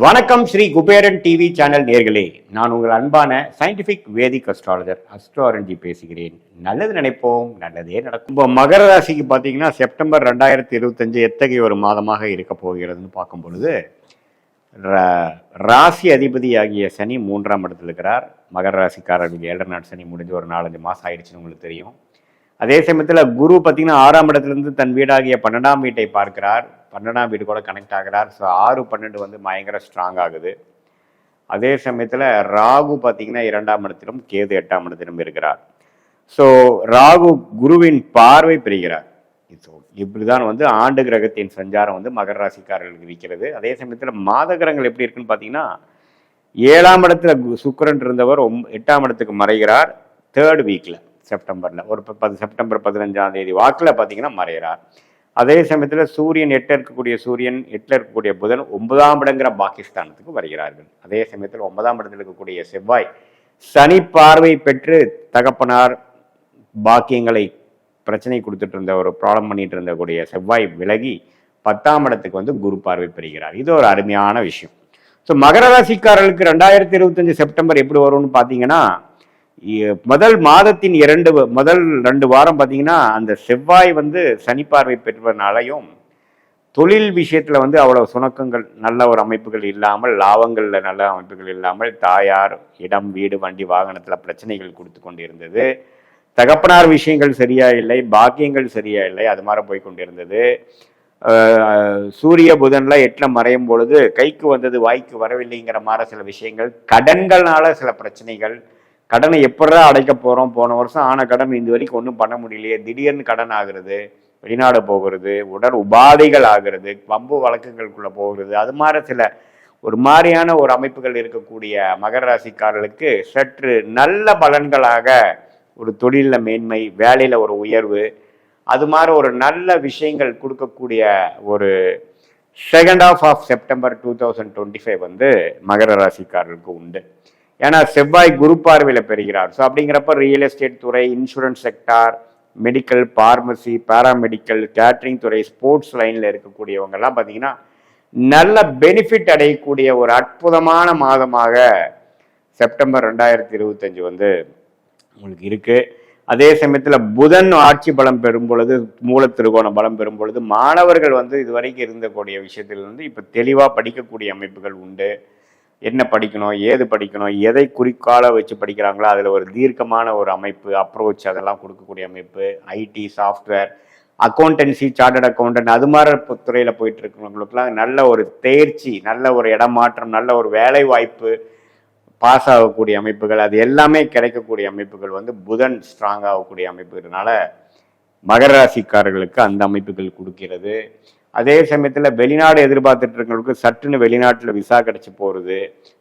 வணக்கம் Sri Kuberan TV channel நேர்களே, நான் உங்கள் அன்பான சயின்டிபிக் வேதிக் அஸ்ட்ராலஜர் அஸ்ட்ரோரஞ்சி பேசுகிறேன். நல்லது நினைப்போம், நல்லதே நடக்கும். இப்போ மகர ராசிக்கு பார்த்தீங்கன்னா செப்டம்பர் 2025 எத்தகைய ஒரு மாதமாக இருக்க போகிறதுன்னு பார்க்கும் பொழுது, ராசி அதிபதியாகிய சனி 3ஆம் இடத்துல இருக்கிறார். மகர ராசிக்காரர்களுக்கு 7 நாள் சனி முடிஞ்சு ஒரு 4-5 மாதம் ஆயிடுச்சுன்னு உங்களுக்கு தெரியும். அதே சமயத்தில் குரு பார்த்தீங்கன்னா 6ஆம் இடத்துலேருந்து தன் வீடாகிய 12ஆம் வீட்டை பார்க்கிறார். 12ஆம் வீடு கூட கனெக்ட் ஆகிறார். ஸோ 6-12 வந்து பயங்கர ஸ்ட்ராங் ஆகுது. அதே சமயத்தில் ராகு பார்த்தீங்கன்னா 2ஆம் இடத்திலும் கேது 8ஆம் இடத்திலும் இருக்கிறார். ஸோ ராகு குருவின் பார்வை பெறுகிறார். ஸோ இப்படிதான் வந்து ஆண்டு கிரகத்தின் சஞ்சாரம் வந்து மகர ராசிக்காரர்களுக்கு இருக்கிறது. அதே சமயத்தில் மாத கிரகங்கள் எப்படி இருக்குன்னு பார்த்தீங்கன்னா, 7ஆம் இடத்துல சுக்கிரன் இருந்தவர் 8ஆம் இடத்துக்கு மறைகிறார். 3rd வீக்கில் செப்டம்பரில் ஒரு செப்டம்பர் 15ஆம் தேதி வாக்கில் பார்த்தீங்கன்னா மறைகிறார். அதே சமயத்தில் சூரியன் 8 இருக்கக்கூடிய சூரியன் 8 இருக்கக்கூடிய புதன் 9ஆம் இடங்கிற பாகிஸ்தானத்துக்கு வருகிறார்கள். அதே சமயத்தில் 9ஆம் இடத்தில் இருக்கக்கூடிய செவ்வாய் சனி பார்வை பெற்று தகப்பனார் பாக்கியங்களை பிரச்சனை கொடுத்துட்டு இருந்த ஒரு ப்ராப்ளம் பண்ணிட்டு இருந்தக்கூடிய செவ்வாய் விலகி 10ஆம் இடத்துக்கு வந்து குரு பார்வை பெறுகிறார். இது ஒரு அருமையான விஷயம். ஸோ மகர ராசிக்காரர்களுக்கு 2025 செப்டம்பர் எப்படி வரும்னு பார்த்தீங்கன்னா, மாதத்தின் முதல் 2 வாரம் பார்த்தீங்கன்னா அந்த செவ்வாய் வந்து சனி பார்வை பெற்றனாலையும் தொழில் விஷயத்தில் வந்து அவ்வளவு சுணக்கங்கள் நல்ல ஒரு அமைப்புகள் இல்லாமல், லாபங்களில் நல்ல அமைப்புகள் இல்லாமல், தாயார் இடம் வீடு வண்டி வாகனத்தில் பிரச்சனைகள் கொடுத்து கொண்டு இருந்தது. தகப்பனார் விஷயங்கள் சரியா இல்லை, பாக்கியங்கள் சரியா இல்லை, அது மாதிரி போய் கொண்டிருந்தது. சூரிய புதன்ல 8ல் மறையும் பொழுது கைக்கு வந்தது வாய்க்கு வரவில்லைங்கிற மாதிரி சில விஷயங்கள், கடன்கள்னால சில பிரச்சனைகள், கடனை எப்படா அடைக்க போகிறோம், போன வருஷம் ஆன கடன் இந்த வரைக்கும் ஒன்றும் பண்ண முடியலையே, திடீர்னு கடன் ஆகுறது, வெளிநாடு போகிறது, உடல் உபாதைகள் ஆகிறது, வம்பு வழக்குகளுக்குள்ளே போகிறது, அது மாதிரி சில ஒரு மாதிரியான ஒரு அமைப்புகள் இருக்கக்கூடிய மகர ராசிக்காரர்களுக்கு சற்று நல்ல பலன்களாக ஒரு தொழிலில் மேன்மை, வேலையில் ஒரு உயர்வு, அது மாதிரி ஒரு நல்ல விஷயங்கள் கொடுக்கக்கூடிய ஒரு செகண்ட் ஹாஃப் ஆஃப் செப்டம்பர் 2025 வந்து மகர ராசிக்காரர்களுக்கு உண்டு. ஏன்னா செவ்வாய் குரு பார்வையில் பெறுகிறார். ஸோ அப்படிங்கிறப்ப ரியல் எஸ்டேட் துறை, insurance sector, medical, pharmacy, paramedical, catering துறை, ஸ்போர்ட்ஸ் லைனில் இருக்கக்கூடியவங்கெல்லாம் பார்த்தீங்கன்னா நல்ல பெனிஃபிட் அடையக்கூடிய ஒரு அற்புதமான மாதமாக செப்டம்பர் 2025 வந்து உங்களுக்கு இருக்குது. அதே சமயத்தில் புதன் ஆட்சி பலம் பெறும் பொழுது, மூல திருகோண பலம் பெறும் பொழுது மாணவர்கள் வந்து இதுவரைக்கும் இருந்தக்கூடிய விஷயத்திலிருந்து இப்போ தெளிவாக படிக்கக்கூடிய அமைப்புகள் உண்டு. என்ன படிக்கணும், ஏது படிக்கணும், எதை குறிக்கால வச்சு படிக்கிறாங்களோ அதில் ஒரு தீர்க்கமான ஒரு அமைப்பு, அப்ரோச் அதெல்லாம் கொடுக்கக்கூடிய அமைப்பு, IT, software, accountancy, chartered accountant, அது மாதிரி துறையில் போயிட்டு இருக்கிறவங்களுக்குலாம் நல்ல ஒரு தேர்ச்சி, நல்ல ஒரு இடமாற்றம், நல்ல ஒரு வேலை வாய்ப்பு, பாஸ் ஆகக்கூடிய அமைப்புகள், அது எல்லாமே கிடைக்கக்கூடிய அமைப்புகள் வந்து புதன் ஸ்ட்ராங் ஆகக்கூடிய அமைப்புனால மகர ராசிக்காரர்களுக்கு அந்த அமைப்புகள் கொடுக்கிறது. அதே சமயத்தில் வெளிநாடு எதிர்பார்த்துட்டு இருக்கிறவங்களுக்கு சட்டுன்னு வெளிநாட்டில் விசா கிடச்சி போகிறது,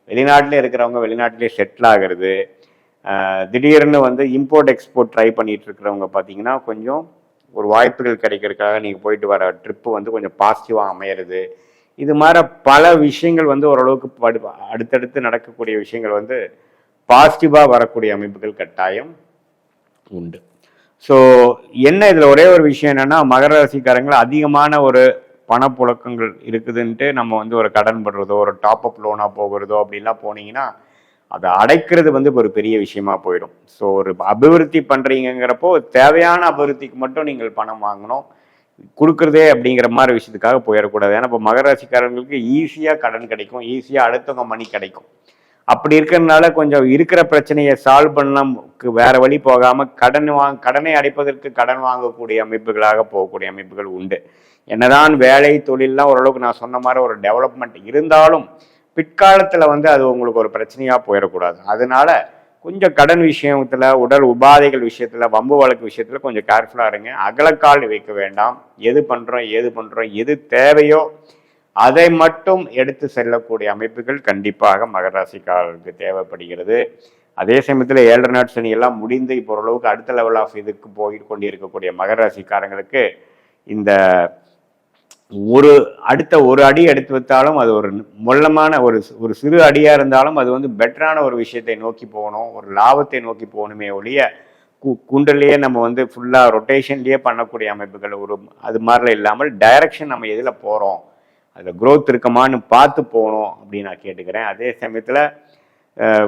வெளிநாட்டிலே இருக்கிறவங்க வெளிநாட்டிலே செட்டில் ஆகிறது, திடீர்னு வந்து இம்போர்ட் எக்ஸ்போர்ட் ட்ரை பண்ணிட்டு இருக்கிறவங்க பார்த்தீங்கன்னா கொஞ்சம் ஒரு வாய்ப்புகள் கிடைக்கிறதுக்காக நீங்கள் போயிட்டு வர ட்ரிப்பு வந்து கொஞ்சம் பாசிட்டிவாக அமையிறது. இது மாதிரி பல விஷயங்கள் வந்து ஓரளவுக்கு அடுத்தடுத்து நடக்கக்கூடிய விஷயங்கள் வந்து பாசிட்டிவாக வரக்கூடிய அமைப்புகள் கட்டாயம் உண்டு. ஸோ என்ன இதில் ஒரே ஒரு விஷயம் என்னென்னா, மகர ராசிக்காரங்கள் அதிகமான ஒரு பணப்புழக்கங்கள் இருக்குதுன்ட்டு நம்ம வந்து ஒரு கடன் படுறதோ, ஒரு டாப்அப் லோனாக போகிறதோ அப்படின்லாம் போனீங்கன்னா அதை அடைக்கிறது வந்து ஒரு பெரிய விஷயமா போயிடும். ஸோ ஒரு அபிவிருத்தி பண்ணுறீங்கிறப்போ தேவையான அபிவிருத்திக்கு மட்டும் நீங்கள் பணம் வாங்கணும், கொடுக்குறதே அப்படிங்கிற மாதிரி விஷயத்துக்காக போயிடக்கூடாது. ஏன்னா இப்போ மகர ராசிக்காரங்களுக்கு ஈஸியாக கடன் கிடைக்கும், ஈஸியாக அடுத்தவங்க மணி கிடைக்கும். அப்படி இருக்கிறதுனால கொஞ்சம் இருக்கிற பிரச்சனையை சால்வ் பண்ணலாம், வேற வழி போகாமல் கடனை அடைப்பதற்கு கடன் வாங்கக்கூடிய அமைப்புகளாக போகக்கூடிய அமைப்புகள் உண்டு. என்னதான் வேலை தொழிலெலாம் ஓரளவுக்கு நான் சொன்ன மாதிரி ஒரு டெவலப்மெண்ட் இருந்தாலும் பிற்காலத்தில் வந்து அது உங்களுக்கு ஒரு பிரச்சனையாக போயிடக்கூடாது. அதனால கொஞ்சம் கடன் விஷயத்தில், உடல் உபாதைகள் விஷயத்தில், வம்பு வழக்கு விஷயத்தில் கொஞ்சம் கேர்ஃபுல்லாக இருங்க. அகலக்கால் வைக்க வேண்டாம். எது பண்ணுறோம், எது தேவையோ அதை மட்டும் எடுத்து செல்லக்கூடிய அமைப்புகள் கண்டிப்பாக மகர ராசிக்காரர்களுக்கு தேவைப்படுகிறது. அதே சமயத்தில் 7 நாட் சனி எல்லாம் முடிந்து இப்போ ஓரளவுக்கு அடுத்த லெவல் ஆஃப் இதுக்கு போய் கொண்டிருக்கக்கூடிய மகர ராசிக்காரங்களுக்கு இந்த அடுத்த ஒரு அடி எடுத்து வைத்தாலும் அது ஒரு மொல்லமான ஒரு சிறு அடியாக இருந்தாலும் அது வந்து பெட்டரான ஒரு விஷயத்தை நோக்கி போகணும், ஒரு லாபத்தை நோக்கி போகணுமே ஒழிய குண்டலையே நம்ம வந்து ஃபுல்லாக ரொட்டேஷன்லேயே பண்ணக்கூடிய அமைப்புகள் அது மாதிரிலாம் இல்லாமல் டைரக்ஷன் நம்ம எதில் போகிறோம், அதில் க்ரோத் இருக்குமான்னு பார்த்து போகணும் அப்படின்னு நான் கேட்டுக்கிறேன். அதே சமயத்தில்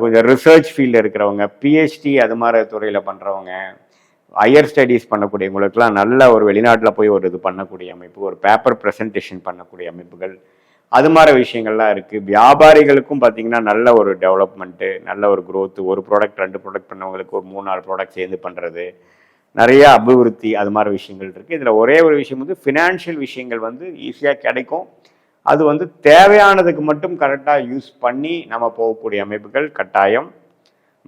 கொஞ்சம் ரிசர்ச் ஃபீல்டில் இருக்கிறவங்க, பிஹெச்டி அது மாதிரி துறையில் பண்ணுறவங்க, ஹையர் ஸ்டடீஸ் பண்ணக்கூடியவங்களுக்கெல்லாம் நல்ல ஒரு வெளிநாட்டில் போய் ஒரு இது பண்ணக்கூடிய அமைப்பு, ஒரு பேப்பர் ப்ரெசன்டேஷன் பண்ணக்கூடிய அமைப்புகள், அது மாதிரி விஷயங்கள்லாம் இருக்குது. வியாபாரிகளுக்கும் பார்த்தீங்கன்னா நல்ல ஒரு டெவலப்மெண்ட்டு, நல்ல ஒரு க்ரோத்து, ஒரு ப்ராடக்ட் 2 ப்ராடக்ட் பண்ணவங்களுக்கு ஒரு 3-4 ப்ராடக்ட் சேர்ந்து பண்ணுறது, நிறைய அபிவிருத்தி, அது மாதிரி விஷயங்கள் இருக்குது. இதில் ஒரே ஒரு விஷயம் வந்து ஃபினான்ஷியல் விஷயங்கள் வந்து ஈஸியாக கிடைக்கும். அது வந்து தேவையானதுக்கு மட்டும் கரெக்டாக யூஸ் பண்ணி நம்ம போகக்கூடிய அமைப்புகள் கட்டாயம்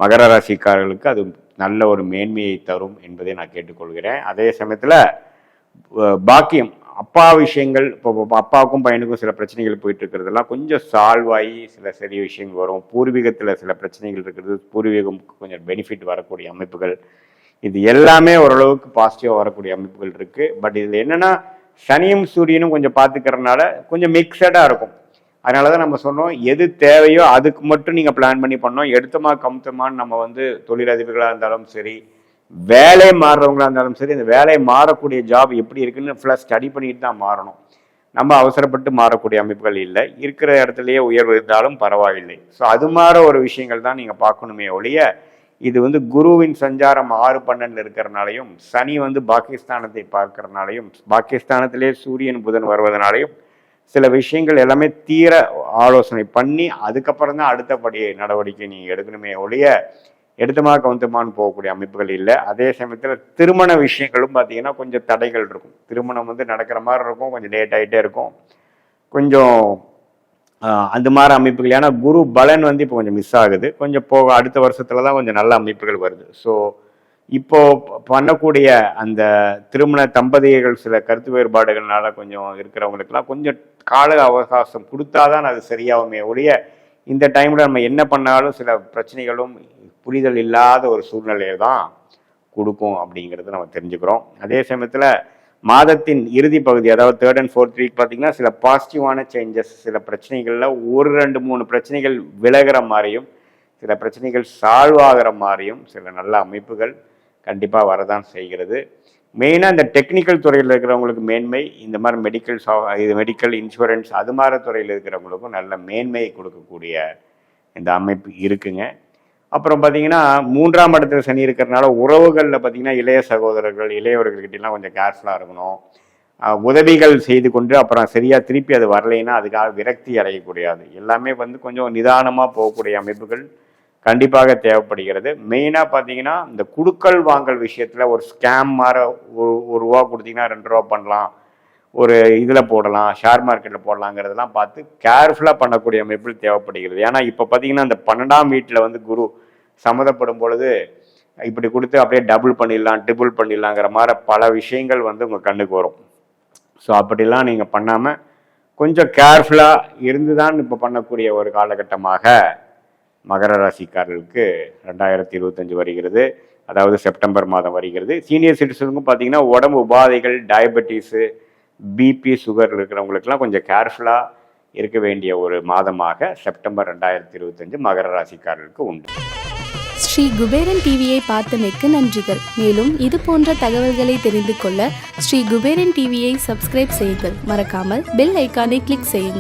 மகர ராசிக்காரர்களுக்கு அது நல்ல ஒரு மேன்மையை தரும் என்பதை நான் கேட்டுக்கொள்கிறேன். அதே சமயத்தில் பாக்கியம், அப்பா விஷயங்கள், இப்போ அப்பாவுக்கும் பையனுக்கும் சில பிரச்சனைகள் போயிட்டு இருக்கிறதெல்லாம் கொஞ்சம் சால்வ் ஆகி சில சரி விஷயங்கள் வரும். பூர்வீகத்தில் சில பிரச்சனைகள் இருக்கிறது, பூர்வீகம் கொஞ்சம் பெனிஃபிட் வரக்கூடிய அமைப்புகள், இது எல்லாமே ஓரளவுக்கு பாசிட்டிவாக வரக்கூடிய அமைப்புகள் இருக்குது. பட் இதில் என்னென்னா சனியும் சூரியனும் கொஞ்சம் பார்த்துக்கிறதுனால கொஞ்சம் மிக்சடாக இருக்கும். அதனால தான் நம்ம சொன்னோம், எது தேவையோ அதுக்கு மட்டும் நீங்கள் பிளான் பண்ணி பண்ணோம். எடுத்தமா கமுத்தமான்னு நம்ம வந்து தொழிலதிபர்களாக இருந்தாலும் சரி, வேலை மாறுறவங்களா இருந்தாலும் சரி, இந்த வேலை மாறக்கூடிய ஜாப் எப்படி இருக்குன்னு ஃபுல்லாக ஸ்டடி பண்ணிட்டு தான் மாறணும். நம்ம அவசரப்பட்டு மாறக்கூடிய அமைப்புகள் இல்லை. இருக்கிற இடத்துலையே உயர்வு இருந்தாலும் பரவாயில்லை. ஸோ அது மாதிரி ஒரு விஷயங்கள் தான் நீங்கள் பார்க்கணுமே ஒழிய, இது வந்து குருவின் சஞ்சாரம் 6-12 இருக்கிறனாலையும், சனி வந்து பாகிஸ்தானத்தை பார்க்கறனாலையும், பாகிஸ்தானத்திலே சூரியன் புதன் வருவதனாலையும் சில விஷயங்கள் எல்லாமே தீர ஆலோசனை பண்ணி அதுக்கப்புறம் தான் அடுத்தபடி நடவடிக்கை நீங்கள் எடுக்கணுமே ஒழிய எடுத்தமா கவுந்தமான்னு போகக்கூடிய அமைப்புகள் இல்லை. அதே சமயத்தில் திருமண விஷயங்களும் பார்த்தீங்கன்னா கொஞ்சம் தடைகள் இருக்கும். திருமணம் வந்து நடக்கிற மாதிரி இருக்கும், கொஞ்சம் லேட் ஆகிட்டே இருக்கும், கொஞ்சம் அந்த மாதிரி அமைப்புகள். ஏன்னா குரு பலன் வந்து இப்போ கொஞ்சம் மிஸ் ஆகுது. கொஞ்சம் போக அடுத்த வருஷத்துல தான் கொஞ்சம் நல்ல அமைப்புகள் வருது. ஸோ இப்போ பண்ணக்கூடிய அந்த திருமண தம்பதிகள் சில கருத்து வேறுபாடுகள்னால கொஞ்சம் இருக்கிறவங்களுக்கெல்லாம் கொஞ்சம் கால அவகாசம் கொடுத்தாதான் அது சரியாகுமே ஒழிய, இந்த டைமில் நம்ம என்ன பண்ணாலும் சில பிரச்சனைகளும் புரிதல் இல்லாத ஒரு சூழ்நிலையை தான் கொடுக்கும் அப்படிங்கிறது நம்ம தெரிஞ்சுக்கிறோம். அதே சமயத்தில் மாதத்தின் இறுதி பகுதி, அதாவது 3rd and 4th வீக் பார்த்தீங்கன்னா சில பாசிட்டிவான சேஞ்சஸ், சில பிரச்சனைகளில் 1-2-3 பிரச்சனைகள் விலகிற மாதிரியும், சில பிரச்சனைகள் சால்வ் ஆகிற மாதிரியும் சில நல்ல அமைப்புகள் கண்டிப்பாக வரதான் செய்கிறது. மெயினாக இந்த டெக்னிக்கல் துறையில் இருக்கிறவங்களுக்கு மேன்மை, இந்த மாதிரி மெடிக்கல் இன்சூரன்ஸ் அது மாதிரி துறையில் இருக்கிறவங்களுக்கும் நல்ல மேன்மையை கொடுக்கக்கூடிய இந்த அமைப்பு இருக்குங்க. அப்புறம் பார்த்தீங்கன்னா 3ஆம் இடத்துல சனி இருக்கிறதுனால உறவுகளில் பார்த்தீங்கன்னா இளைய சகோதரர்கள், இளையவர்கள்கிட்டலாம் கொஞ்சம் கேர்ஃபுல்லாக இருக்கணும். உதவிகள் செய்து கொண்டு அப்புறம் சரியாக திருப்பி அது வரலைன்னா அதுக்காக விரக்தி அடையக்கூடாது. எல்லாமே வந்து கொஞ்சம் நிதானமாக போகக்கூடிய அமைப்புகள் கண்டிப்பாக தேவைப்படுகிறது. மெயினாக பார்த்தீங்கன்னா இந்த குடுக்கல் வாங்கல் விஷயத்தில் ஒரு ஸ்கேம் மாதிரி ஒரு ரூபா கொடுத்தீங்கன்னா 2 ரூபா பண்ணலாம், ஒரு இதில் போடலாம், ஷேர் மார்க்கெட்டில் போடலாங்கிறதெல்லாம் பார்த்து கேர்ஃபுல்லாக பண்ணக்கூடிய அமைப்பில் தேவைப்படுகிறது. ஏன்னா இப்போ பார்த்தீங்கன்னா இந்த 12ஆம் வீட்டில் வந்து குரு சம்மந்தப்படும் பொழுது இப்படி கொடுத்து அப்படியே டபுள் பண்ணிடலாம், ட்ரிபிள் பண்ணிடலாங்கிற மாதிரி பல விஷயங்கள் வந்து உங்கள் கண்ணுக்கு வரும். ஸோ அப்படிலாம் நீங்கள் பண்ணாமல் கொஞ்சம் கேர்ஃபுல்லாக இருந்து தான் இப்போ பண்ணக்கூடிய ஒரு காலகட்டமாக மகர ராசிக்காரர்களுக்கு 2025 வருகிறது. அதாவது செப்டம்பர் மாதம் வருகிறது. சீனியர் சிட்டிசனுக்கும் பார்த்தீங்கன்னா உடம்பு உபாதைகள், டயபெட்டிஸு, பிபி, சுகர் இருக்கிறவங்களுக்கெல்லாம் கொஞ்சம் கேர்ஃபுல்லாக இருக்க வேண்டிய ஒரு மாதமாக செப்டம்பர் 2025 மகர ராசிக்காரர்களுக்கு உண்டு. ஸ்ரீ குபேரன் டிவியை பார்த்தமைக்கு நன்றிகள். மேலும் இது போன்ற தகவல்களை தெரிந்து கொள்ள ஸ்ரீ குபேரன் டிவியை சப்ஸ்கிரைப் செய்யுங்கள். மறக்காமல் பெல் ஐக்கானை கிளிக் செய்யுங்கள்.